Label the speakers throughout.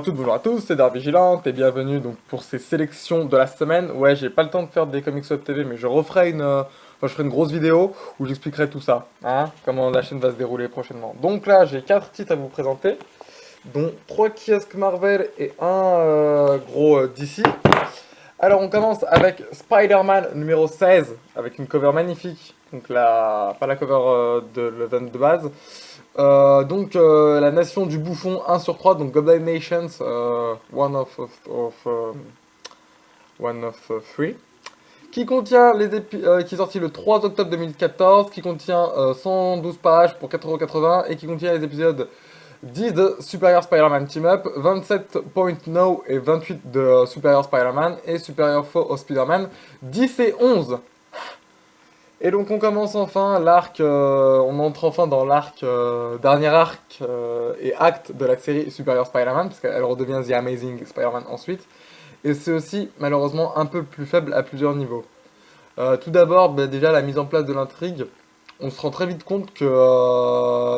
Speaker 1: toutes, bonjour à tous, c'est Dark Vigilante et bienvenue donc pour ces sélections de la semaine. Ouais, j'ai pas le temps de faire des comics web TV, mais je referai je ferai une grosse vidéo où j'expliquerai tout ça, hein, comment la chaîne va se dérouler prochainement. Donc là, j'ai 4 titres à vous présenter, dont 3 kiosques Marvel et un gros DC. Alors on commence avec Spider-Man numéro 16, avec une cover magnifique, donc pas la cover de l'event de base. La nation du bouffon 1 sur 3, donc Goblin Nations, one of three, qui est sorti le 3 octobre 2014, qui contient 112 pages pour 4,80€ et qui contient les épisodes 10 de Superior Spider-Man Team Up, 27.0 et 28 de Superior Spider-Man et Superior Foe of Spider-Man 10 et 11. Et donc on commence enfin l'arc, on entre enfin dans l'arc, dernier arc et acte de la série Superior Spider-Man, parce qu'elle redevient The Amazing Spider-Man ensuite. Et c'est aussi malheureusement un peu plus faible à plusieurs niveaux. Tout d'abord, déjà la mise en place de l'intrigue, on se rend très vite compte que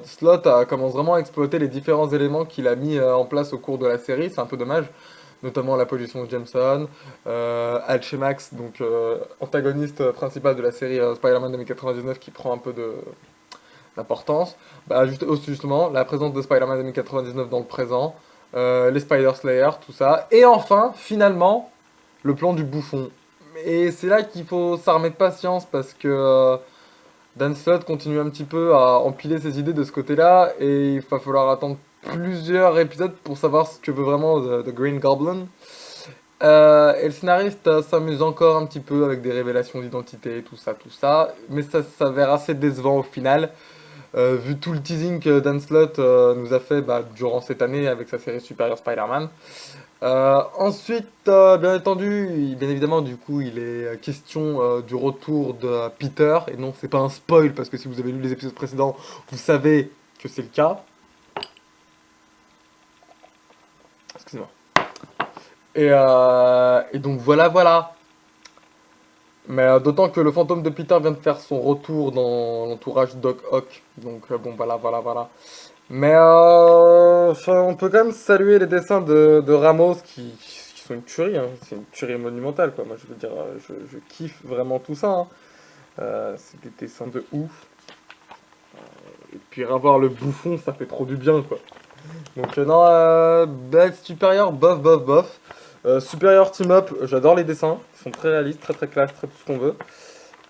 Speaker 1: Slott commence vraiment à exploiter les différents éléments qu'il a mis en place au cours de la série, c'est un peu dommage. Notamment la pollution de Jameson, Alchemax, donc antagoniste principal de la série Spider-Man 2099 qui prend un peu d'importance. Justement, la présence de Spider-Man 2099 dans le présent, les Spider-Slayer, tout ça. Et enfin, finalement, le plan du bouffon. Et c'est là qu'il faut s'armer de patience parce que Dan Slott continue un petit peu à empiler ses idées de ce côté-là et il va falloir attendre plusieurs épisodes pour savoir ce que veut vraiment The Green Goblin. Et le scénariste s'amuse encore un petit peu avec des révélations d'identité, tout ça, mais ça s'avère assez décevant au final, vu tout le teasing que Dan Slott nous a fait durant cette année avec sa série Superior Spider-Man. Bien évidemment, du coup, il est question du retour de Peter, et non, c'est pas un spoil, parce que si vous avez lu les épisodes précédents, vous savez que c'est le cas. Excusez-moi. Et donc voilà. Mais d'autant que le fantôme de Peter vient de faire son retour dans l'entourage Doc Ock. Donc voilà. Mais on peut quand même saluer les dessins de Ramos qui sont une tuerie, hein. C'est une tuerie monumentale quoi. Moi je veux dire, je kiffe vraiment tout ça, hein. C'est des dessins de ouf. Et puis revoir le bouffon, ça fait trop du bien quoi. Donc Supérieur, bof. Supérieur Team Up, j'adore les dessins, ils sont très réalistes, très classe, très tout ce qu'on veut.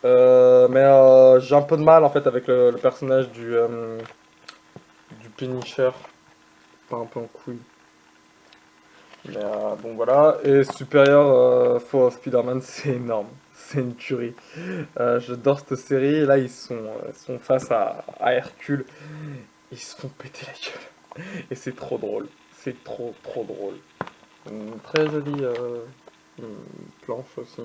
Speaker 1: J'ai un peu de mal en fait avec le personnage du Punisher, pas un peu en couille. Mais bon voilà, et Supérieur for Spider-Man, c'est énorme, c'est une tuerie. J'adore cette série, et là ils sont face à Hercule, ils se font péter la gueule. Et c'est trop drôle, c'est trop drôle. Une très jolie planche aussi.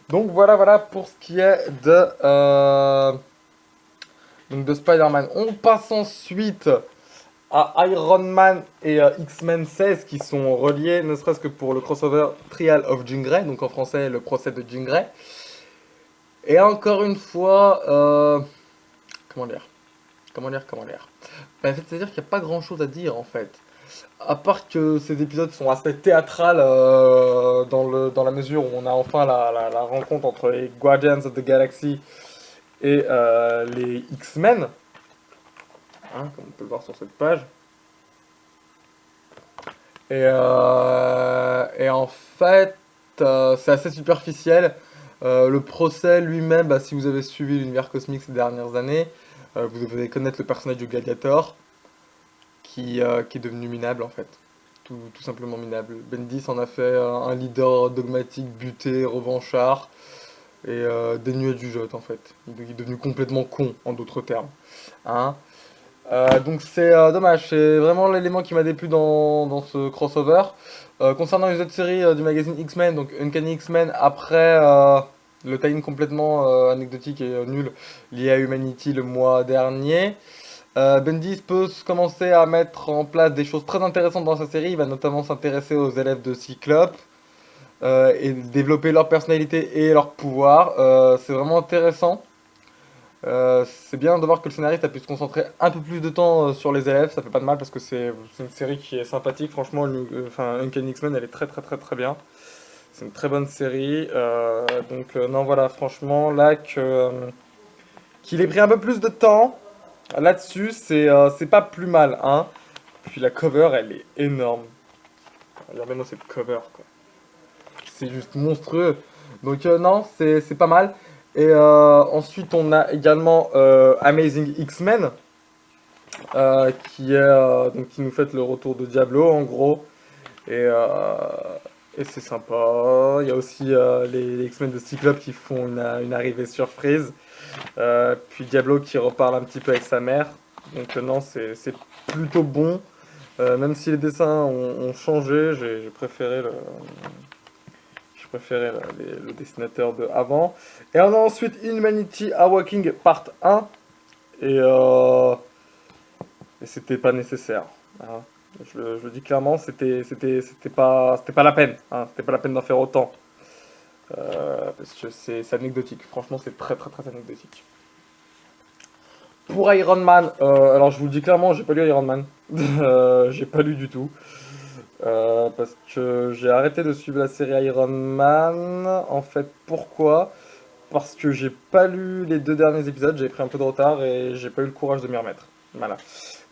Speaker 1: Donc voilà pour ce qui est de Spider-Man. On passe ensuite à Iron Man et X-Men 16 qui sont reliés, ne serait-ce que pour le crossover Trial of Jean Grey, donc en français le procès de Jean Grey. Et encore une fois, comment dire c'est-à-dire qu'il n'y a pas grand-chose à dire en fait. À part que ces épisodes sont assez théâtrales dans la mesure où on a enfin la rencontre entre les Guardians of the Galaxy et les X-Men, hein, comme on peut le voir sur cette page. Et en fait, c'est assez superficiel. Le procès lui-même, si vous avez suivi l'univers cosmique ces dernières années, vous devez connaître le personnage du Gladiator, qui est devenu minable en fait. Tout simplement minable. Bendis en a fait un leader dogmatique, buté, revanchard, et dénué du jeu en fait. Il est devenu complètement con, en d'autres termes. Hein, donc c'est dommage, c'est vraiment l'élément qui m'a déplu dans ce crossover. Concernant les autres séries du magazine X-Men, donc Uncanny X-Men, après le tie-in complètement anecdotique et nul lié à Humanity le mois dernier, Bendis peut commencer à mettre en place des choses très intéressantes dans sa série. Il va notamment s'intéresser aux élèves de Cyclope et développer leur personnalité et leur pouvoir. C'est vraiment intéressant. C'est bien de voir que le scénariste a pu se concentrer un peu plus de temps sur les élèves, ça fait pas de mal parce que c'est une série qui est sympathique, franchement, enfin, Uncanny X-Men elle est très très très très bien. C'est une très bonne série, donc non voilà, franchement, là qu'il ait pris un peu plus de temps là-dessus, c'est pas plus mal, hein. Puis la cover, elle est énorme. Regardez-moi cette cover, quoi. C'est juste monstrueux. Donc non, c'est pas mal. Et ensuite, on a également Amazing X-Men, donc, qui nous fait le retour de Diablo, en gros. Et, euh, et c'est sympa. Il y a aussi les X-Men de Cyclope qui font une arrivée surprise. Puis Diablo qui reparle un petit peu avec sa mère. Donc non, c'est plutôt bon. Même si les dessins ont changé, j'ai préféré le dessinateur de avant. Et on a ensuite Humanity Awakening Part 1. Et, euh, et c'était pas nécessaire, hein. Je le dis clairement, c'était pas la peine, hein. C'était pas la peine d'en faire autant. Parce que c'est anecdotique. Franchement, c'est très très très anecdotique. Pour Iron Man, alors je vous le dis clairement, j'ai pas lu Iron Man. J'ai pas lu du tout. Parce que j'ai arrêté de suivre la série Iron Man. En fait, pourquoi? Parce que j'ai pas lu les 2 derniers épisodes, j'ai pris un peu de retard et j'ai pas eu le courage de m'y remettre. Voilà.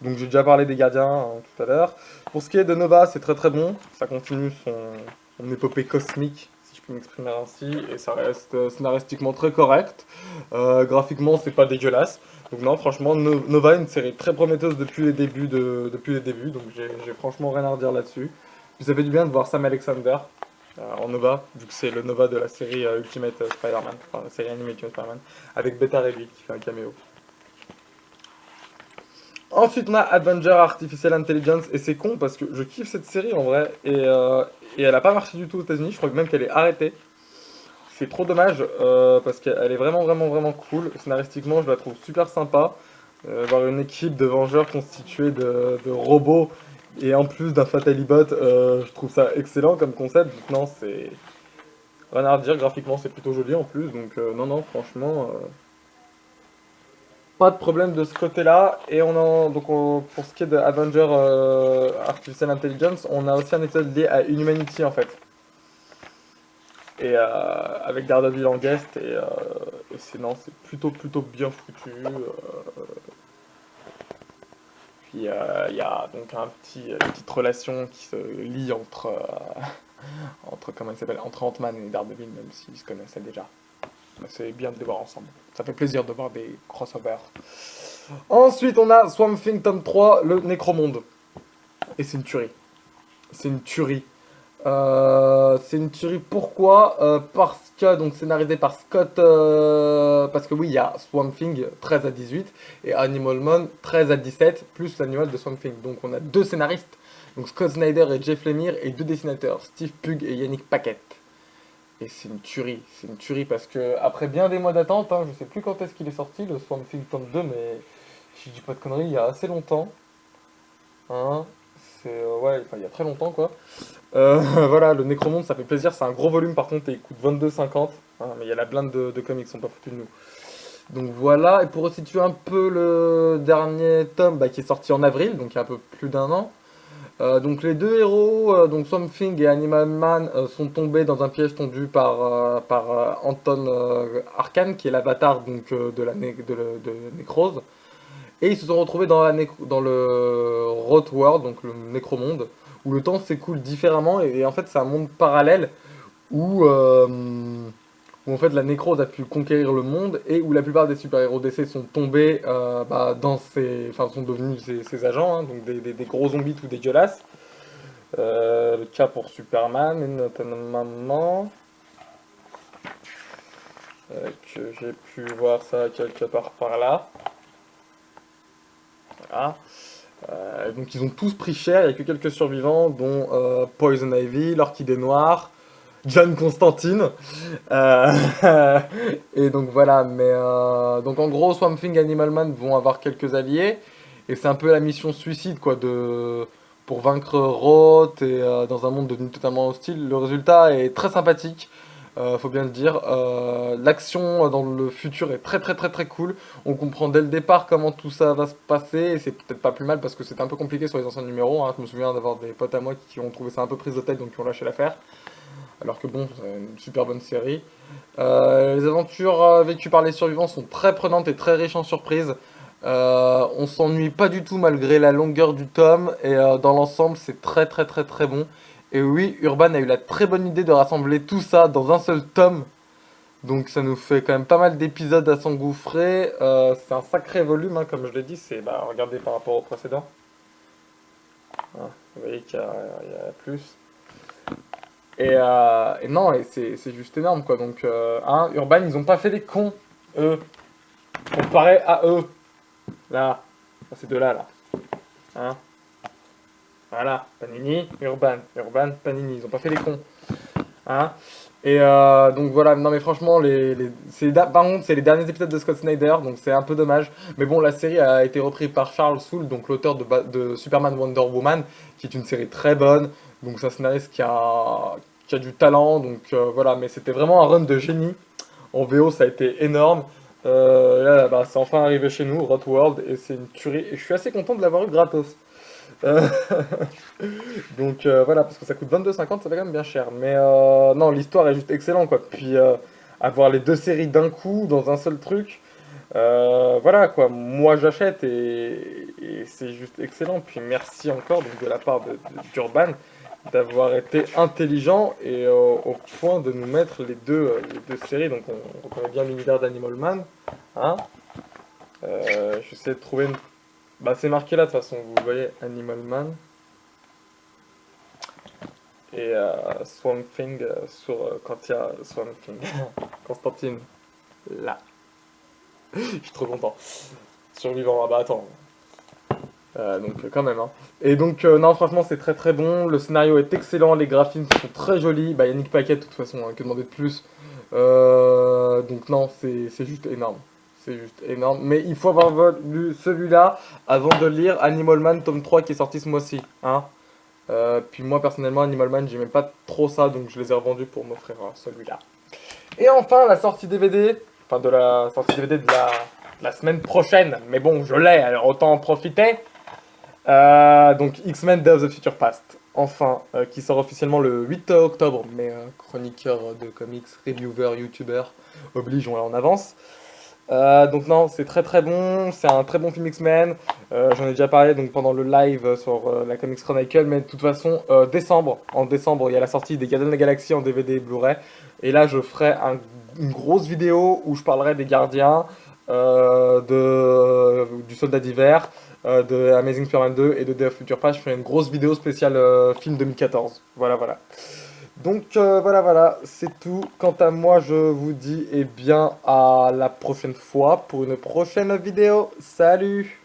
Speaker 1: Donc j'ai déjà parlé des gardiens tout à l'heure. Pour ce qui est de Nova, c'est très très bon. Ça continue son épopée cosmique, si je peux m'exprimer ainsi, et ça reste scénaristiquement très correct. Graphiquement, c'est pas dégueulasse. Donc non, franchement, Nova est une série très prometteuse depuis les débuts, donc j'ai franchement rien à redire là-dessus. Puis ça fait du bien de voir Sam Alexander en Nova, vu que c'est le Nova de la série Ultimate Spider-Man, enfin la série animée Ultimate Spider-Man, avec Beta Ray Bill qui fait un caméo. Ensuite, on a Avenger Artificial Intelligence, et c'est con parce que je kiffe cette série en vrai, et elle a pas marché du tout aux États-Unis, je crois que même qu'elle est arrêtée. C'est trop dommage parce qu'elle est vraiment, vraiment, vraiment cool. Scénaristiquement, je la trouve super sympa. Voir une équipe de Vengeurs constituée de robots et en plus d'un Fatalibot, je trouve ça excellent comme concept. Donc, non, c'est rien à redire. Graphiquement, c'est plutôt joli en plus. Donc, non, non, franchement. Pas de problème de ce côté-là. Et pour ce qui est de Avenger Artificial Intelligence, on a aussi un épisode lié à Inhumanity en fait. Et avec Daredevil en guest. Et non, c'est plutôt plutôt bien foutu. Puis il y a donc une petite relation qui se lie entre comment il s'appelle, entre Ant-Man et Daredevil, même s'ils se connaissaient déjà. Mais c'est bien de les voir ensemble. Ça fait plaisir de voir des crossovers. Ensuite, on a Swamp Thing tome 3, le Nécromonde. Et c'est une tuerie. C'est une tuerie. C'est une tuerie, pourquoi? Parce que, donc scénarisé par Scott, parce que oui, il y a Swamp Thing 13 à 18 et Animal Man 13 à 17, plus l'annual de Swamp Thing. Donc on a 2 scénaristes, donc Scott Snyder et Jeff Lemire, et 2 dessinateurs, Steve Pugh et Yannick Paquette. Et c'est une tuerie parce que après bien des mois d'attente, hein, je sais plus quand est-ce qu'il est sorti, le Swamp Thing tome 2, mais si je dis pas de conneries, il y a assez longtemps. Hein, ouais, enfin il y a très longtemps quoi. Voilà, le Necromonde, ça fait plaisir, c'est un gros volume par contre et il coûte 22,50. Hein, mais il y a la blinde de comics, ils sont pas foutus de nous. Donc voilà, et pour resituer un peu le dernier tome bah, qui est sorti en avril, donc il y a un peu plus d'un an. Donc les 2 héros, donc Swamp Thing et Animal Man, sont tombés dans un piège tendu par Anton Arcan, qui est l'avatar donc de Nécrose. Et ils se sont retrouvés dans le Rot World, donc le Nécromonde, où le temps s'écoule différemment, et en fait c'est un monde parallèle où en fait la nécrose a pu conquérir le monde, et où la plupart des super-héros DC sont tombés enfin sont devenus ses agents, hein, donc des gros zombies tout dégueulasses. Le cas pour Superman, notamment, que j'ai pu voir ça quelque part par là. Voilà. Donc ils ont tous pris cher, il n'y a que quelques survivants, dont Poison Ivy, l'Orchidée Noire, John Constantine. Euh, et donc voilà, mais donc en gros, Swamp Thing et Animal Man vont avoir quelques alliés, et c'est un peu la mission suicide quoi, pour vaincre Roth et dans un monde devenu totalement hostile. Le résultat est très sympathique. faut bien le dire. L'action dans le futur est très cool. On comprend dès le départ comment tout ça va se passer, et c'est peut-être pas plus mal parce que c'était un peu compliqué sur les anciens numéros, hein. Je me souviens d'avoir des potes à moi qui ont trouvé ça un peu prise de tête, donc qui ont lâché l'affaire. Alors que bon, c'est une super bonne série. Les aventures vécues par les survivants sont très prenantes et très riches en surprises. On s'ennuie pas du tout malgré la longueur du tome, et dans l'ensemble c'est très bon. Et oui, Urban a eu la très bonne idée de rassembler tout ça dans un seul tome, donc ça nous fait quand même pas mal d'épisodes à s'engouffrer. C'est un sacré volume, hein, comme je l'ai dit, c'est, bah, regardez par rapport au précédent. Hein, vous voyez qu'il y a plus. Et non, et c'est juste énorme quoi. Donc, hein, Urban, ils ont pas fait des cons, eux, comparé à eux. Là, ces deux-là, là. Hein, voilà, Panini, Urban, Panini, ils ont pas fait les cons. Hein. Et donc voilà, non mais franchement, par contre, c'est les derniers épisodes de Scott Snyder, donc c'est un peu dommage. Mais bon, la série a été reprise par Charles Soule, donc l'auteur de Superman Wonder Woman, qui est une série très bonne. Donc c'est un scénariste qui a du talent, donc voilà, mais c'était vraiment un run de génie. En VO, ça a été énorme. Là, bah, c'est enfin arrivé chez nous, Rot World, et c'est une tuerie. Et je suis assez content de l'avoir eu gratos. Euh, Donc voilà, parce que ça coûte 22,50, ça fait quand même bien cher. Mais non, l'histoire est juste excellente quoi. Puis avoir les deux séries d'un coup dans un seul truc, voilà quoi. Moi j'achète et c'est juste excellent. Puis merci encore donc, de la part d'Urban d'avoir été intelligent et au point de nous mettre les deux séries. Donc on connaît bien l'univers d'Animal Man. Hein. J'essaie de trouver une. Bah c'est marqué là de toute façon, vous voyez Animal Man. Et Swamp Thing quand il y a Swamp Thing. Constantine, là. Je suis trop content. Survivant, ah bah attends. Donc quand même. Hein. Et donc non franchement c'est très bon, le scénario est excellent, les graphismes sont très jolis, bah Yannick Paquet de toute façon, hein, que demander de plus. Donc non c'est juste énorme. C'est juste énorme. Mais il faut avoir lu celui-là avant de lire Animal Man tome 3 qui est sorti ce mois-ci. Hein. Puis moi personnellement Animal Man j'aimais pas trop ça donc je les ai revendus pour m'offrir celui-là. Et enfin la sortie DVD, enfin de la sortie DVD de la semaine prochaine, mais bon je l'ai alors autant en profiter. Donc X-Men Days of the Future Past, enfin qui sort officiellement le 8 octobre, mais chroniqueur de comics, reviewer, youtuber, oblige on est en avance. Donc non, c'est très bon, c'est un très bon film X-Men, j'en ai déjà parlé donc pendant le live sur la Comics Chronicle, mais de toute façon, en décembre, il y a la sortie des Gardiens de la Galaxie en DVD et Blu-ray, et là je ferai une grosse vidéo où je parlerai des Gardiens, du Soldat d'hiver, de Amazing Spider-Man 2 et de Day of Future Past. Je ferai une grosse vidéo spéciale film 2014, voilà. Donc voilà, c'est tout. Quant à moi, je vous dis eh bien à la prochaine fois pour une prochaine vidéo. Salut!